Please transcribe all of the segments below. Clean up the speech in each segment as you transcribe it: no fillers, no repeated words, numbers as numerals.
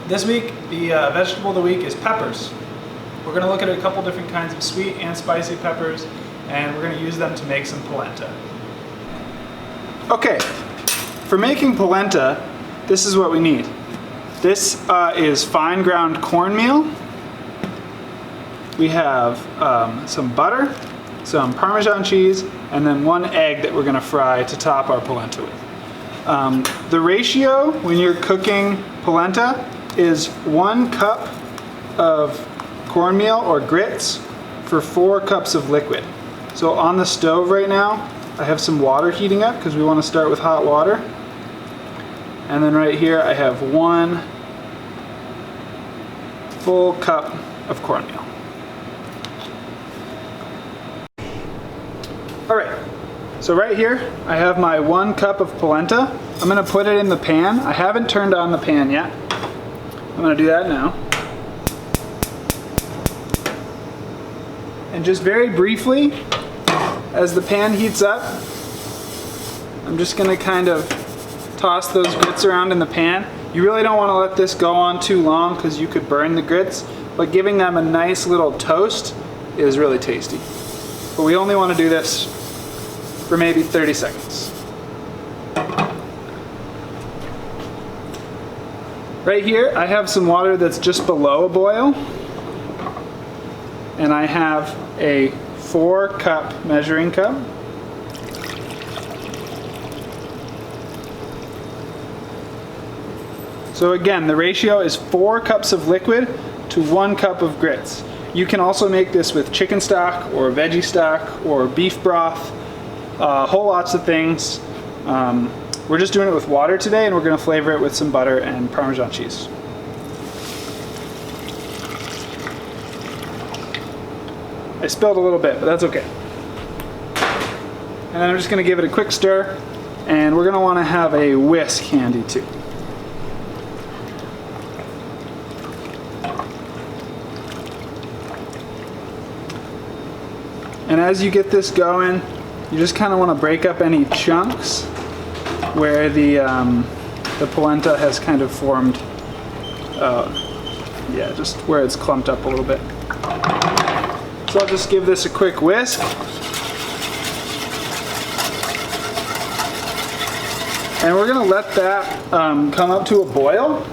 This week, the vegetable of the week is peppers. We're going to look at a couple different kinds of sweet and spicy peppers, and we're going to use them to make some polenta. Okay, for making polenta, this is what we need. This is fine ground cornmeal. We have some butter, some Parmesan cheese, and then 1 egg that we're going to fry to top our polenta with. The ratio when you're cooking polenta is 1 cup of cornmeal or grits for 4 cups of liquid. So on the stove right now, I have some water heating up because we want to start with hot water. And then right here I have 1 full cup of cornmeal. Alright, so right here I have my 1 cup of polenta. I'm going to put it in the pan. I haven't turned on the pan yet. I'm going to do that now. And just very briefly, as the pan heats up, I'm just going to kind of toss those grits around in the pan. You really don't want to let this go on too long because you could burn the grits, but giving them a nice little toast is really tasty. But we only want to do this for maybe 30 seconds. Right here, I have some water that's just below a boil, and I have a 4-cup measuring cup. So again, the ratio is 4 cups of liquid to 1 cup of grits. You can also make this with chicken stock or veggie stock or beef broth, whole lots of things. We're just doing it with water today, and we're going to flavor it with some butter and Parmesan cheese. I spilled a little bit, but that's okay. And then I'm just going to give it a quick stir, and we're going to want to have a whisk handy too. And as you get this going, you just kind of want to break up any chunks where the polenta has kind of formed, yeah, just where it's clumped up a little bit. So I'll just give this a quick whisk. And we're going to let that come up to a boil.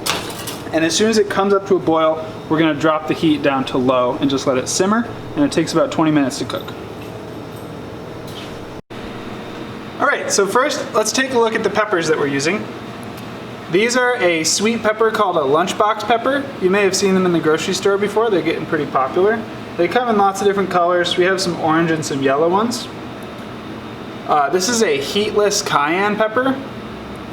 And as soon as it comes up to a boil, we're going to drop the heat down to low and just let it simmer. And it takes about 20 minutes to cook. Alright, so first let's take a look at the peppers that we're using. These are a sweet pepper called a lunchbox pepper. You may have seen them in the grocery store before. They're getting pretty popular. They come in lots of different colors. We have some orange and some yellow ones. This is a heatless cayenne pepper.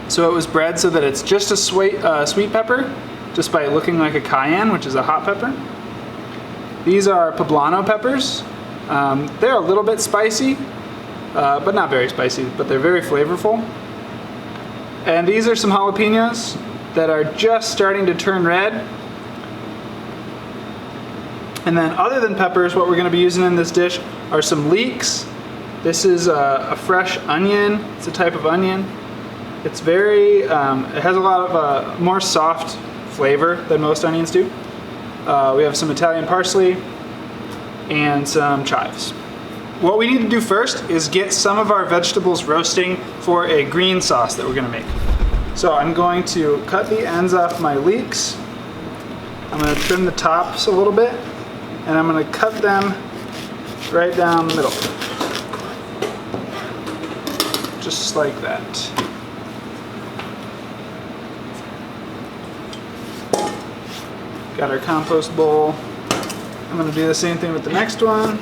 So it was bred so that it's just a sweet pepper, just by looking like a cayenne, which is a hot pepper. These are poblano peppers. They're a little bit spicy, but not very spicy, but they're very flavorful. And these are some jalapenos that are just starting to turn red. And then other than peppers, what we're going to be using in this dish are some leeks. This is a fresh onion. It's a type of onion. It's very, it has a lot of more soft flavor than most onions do. We have some Italian parsley and some chives. What we need to do first is get some of our vegetables roasting for a green sauce that we're going to make. So I'm going to cut the ends off my leeks. I'm going to trim the tops a little bit, and I'm going to cut them right down the middle. Just like that. Got our compost bowl. I'm going to do the same thing with the next one.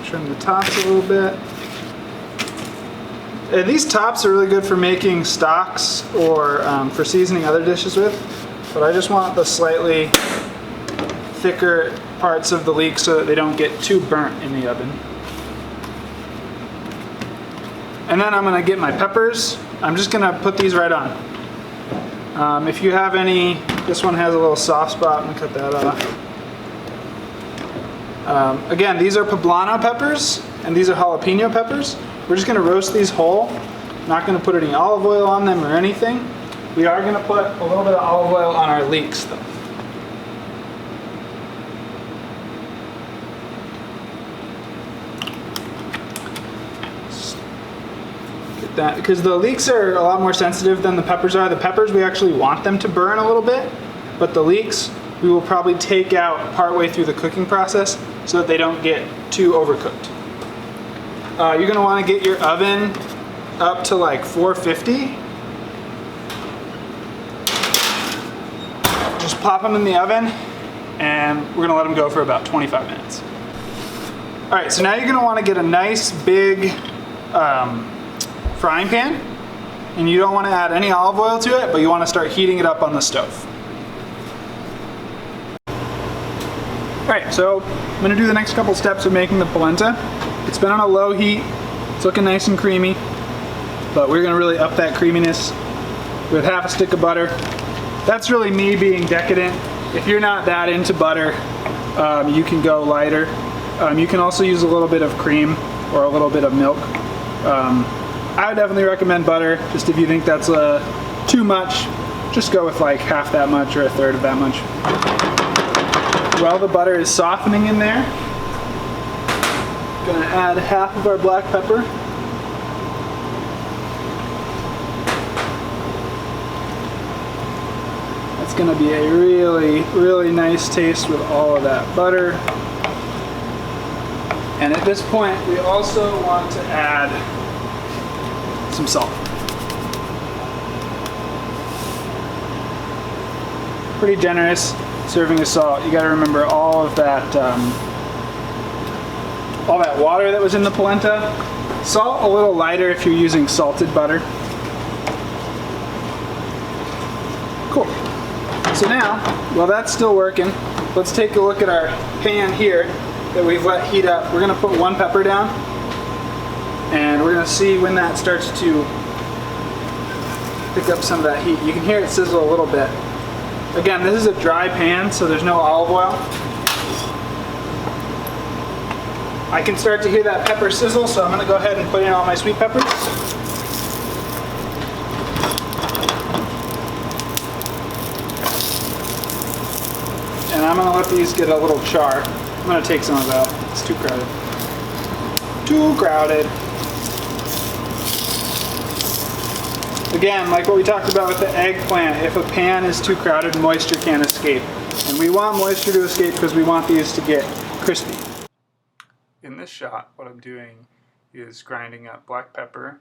Trim the tops a little bit. And these tops are really good for making stocks or for seasoning other dishes with, but I just want the slightly thicker parts of the leek so that they don't get too burnt in the oven. And then I'm going to get my peppers. I'm just going to put these right on. If you have any, this one has a little soft spot, I'm going to cut that off. Again, these are poblano peppers, and these are jalapeno peppers. We're just going to roast these whole. Not going to put any olive oil on them or anything. We are going to put a little bit of olive oil on our leeks though. Get that, because the leeks are a lot more sensitive than the peppers are. The peppers, we actually want them to burn a little bit, but the leeks, we will probably take out partway through the cooking process so that they don't get too overcooked. You're going to want to get your oven up to like 450. Just pop them in the oven and we're going to let them go for about 25 minutes. Alright, so now you're going to want to get a nice big frying pan, and you don't want to add any olive oil to it, but you want to start heating it up on the stove. Alright, so I'm going to do the next couple steps of making the polenta. It's been on a low heat, it's looking nice and creamy, but we're going to really up that creaminess with half a stick of butter. That's really me being decadent. If you're not that into butter, you can go lighter. You can also use a little bit of cream or a little bit of milk. I would definitely recommend butter. Just if you think that's too much, just go with like half that much or a third of that much. While the butter is softening in there, gonna add half of our black pepper. That's gonna be a really, really nice taste with all of that butter. And at this point, we also want to add some salt. Pretty generous serving of salt. You got to remember all that water that was in the polenta. Salt a little lighter if you're using salted butter. Cool. So now, while that's still working, let's take a look at our pan here that we've let heat up. We're going to put one pepper down, and we're going to see when that starts to pick up some of that heat. You can hear it sizzle a little bit. Again, this is a dry pan, so there's no olive oil. I can start to hear that pepper sizzle, so I'm going to go ahead and put in all my sweet peppers. And I'm going to let these get a little char. I'm going to take some of that. It's too crowded. Too crowded. Again, like what we talked about with the eggplant, if a pan is too crowded, moisture can't escape. And we want moisture to escape because we want these to get crispy. In this shot, what I'm doing is grinding up black pepper,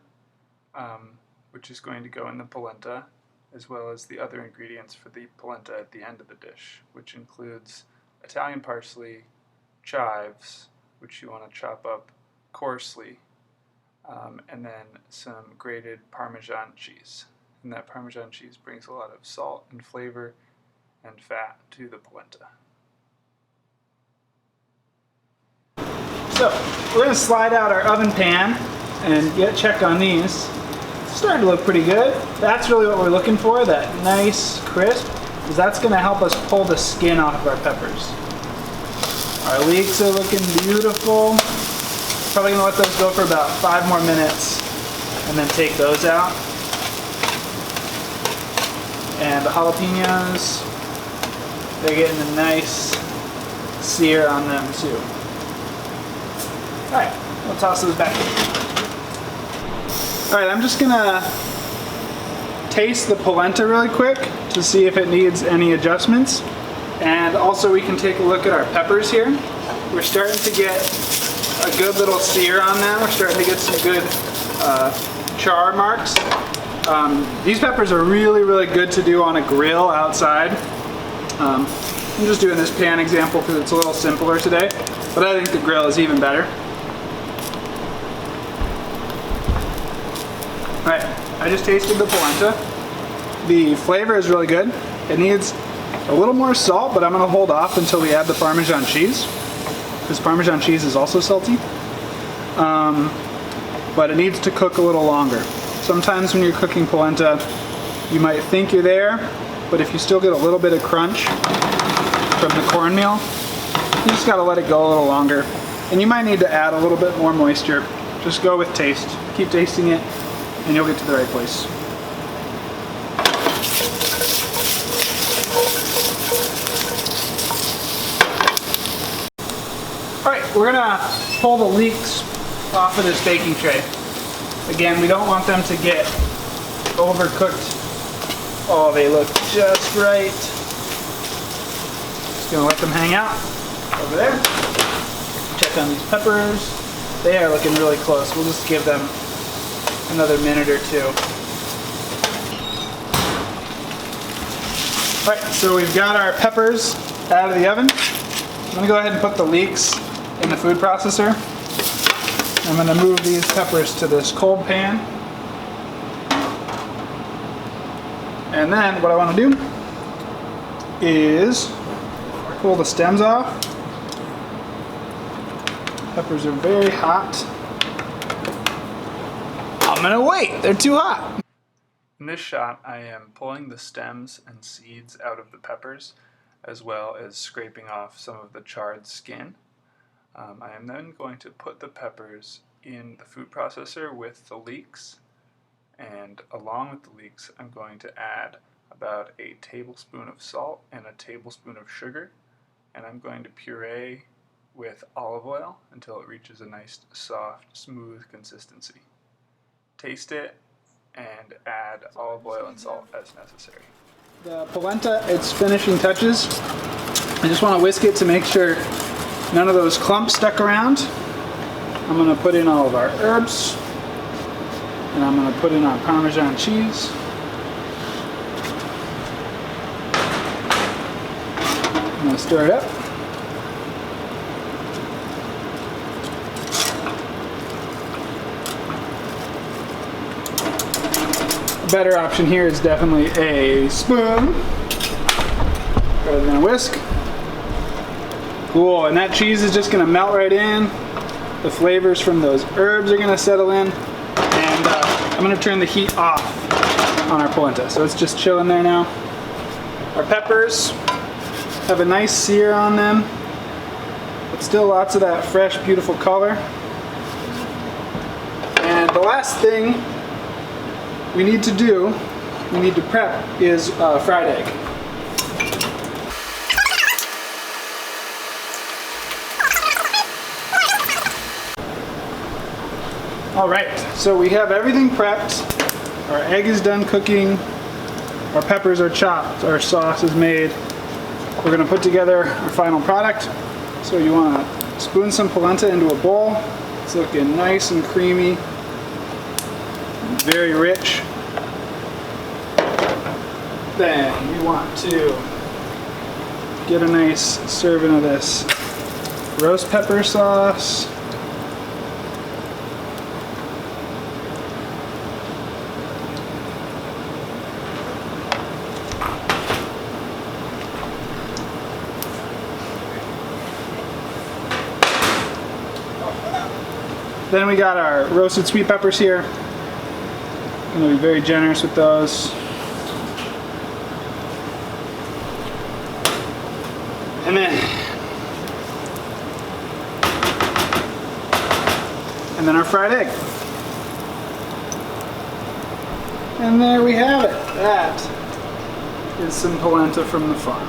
which is going to go in the polenta, as well as the other ingredients for the polenta at the end of the dish, which includes Italian parsley, chives, which you want to chop up coarsely, and then some grated Parmesan cheese. And that Parmesan cheese brings a lot of salt and flavor and fat to the polenta. So we're going to slide out our oven pan and check on these. It's starting to look pretty good. That's really what we're looking for, that nice crisp, because that's going to help us pull the skin off of our peppers. Our leeks are looking beautiful. Probably going to let those go for about 5 more minutes and then take those out. And the jalapenos, they're getting a nice sear on them too. Alright, we'll toss those back in. Alright, I'm just going to taste the polenta really quick to see if it needs any adjustments. And also we can take a look at our peppers here. We're starting to get a good little sear on them. We're starting to get some good char marks. These peppers are really, really good to do on a grill outside. I'm just doing this pan example because it's a little simpler today, but I think the grill is even better. Alright, I just tasted the polenta. The flavor is really good. It needs a little more salt, but I'm going to hold off until we add the Parmesan cheese, because Parmesan cheese is also salty. But it needs to cook a little longer. Sometimes when you're cooking polenta, you might think you're there, but if you still get a little bit of crunch from the cornmeal, you just got to let it go a little longer. And you might need to add a little bit more moisture. Just go with taste. Keep tasting it, and you'll get to the right place. we're gonna pull the leeks off of this baking tray. Again, we don't want them to get overcooked. Oh, they look just right. Just gonna let them hang out over there. Check on these peppers. They are looking really close. We'll just give them another minute or two. All right, so we've got our peppers out of the oven. I'm gonna go ahead and put the leeks in the food processor. I'm gonna move these peppers to this cold pan. And then what I wanna do is pull the stems off. Peppers are very hot. I'm gonna wait, they're too hot. In this shot, I am pulling the stems and seeds out of the peppers, as well as scraping off some of the charred skin. I am then going to put the peppers in the food processor with the leeks, and along with the leeks, I'm going to add about a tablespoon of salt and a tablespoon of sugar, and I'm going to puree with olive oil until it reaches a nice, soft, smooth consistency. Taste it and add olive oil and salt as necessary. The polenta, its finishing touches. I just want to whisk it to make sure none of those clumps stuck around. I'm going to put in all of our herbs, and I'm going to put in our Parmesan cheese. I'm going to stir it up. A better option here is definitely a spoon rather than a whisk. Cool, and that cheese is just going to melt right in. The flavors from those herbs are going to settle in, and I'm going to turn the heat off on our polenta. So it's just chilling there now. Our peppers have a nice sear on them, but still lots of that fresh, beautiful color. And the last thing we need to do, we need to prep, is fried egg. All right, so we have everything prepped. Our egg is done cooking. Our peppers are chopped. Our sauce is made. We're gonna put together our final product. So you wanna spoon some polenta into a bowl. It's looking nice and creamy. Very rich. Then you want to get a nice serving of this roast pepper sauce. Then we got our roasted sweet peppers here. I'm going to be very generous with those. And then our fried egg. And there we have it. That is some polenta from the farm.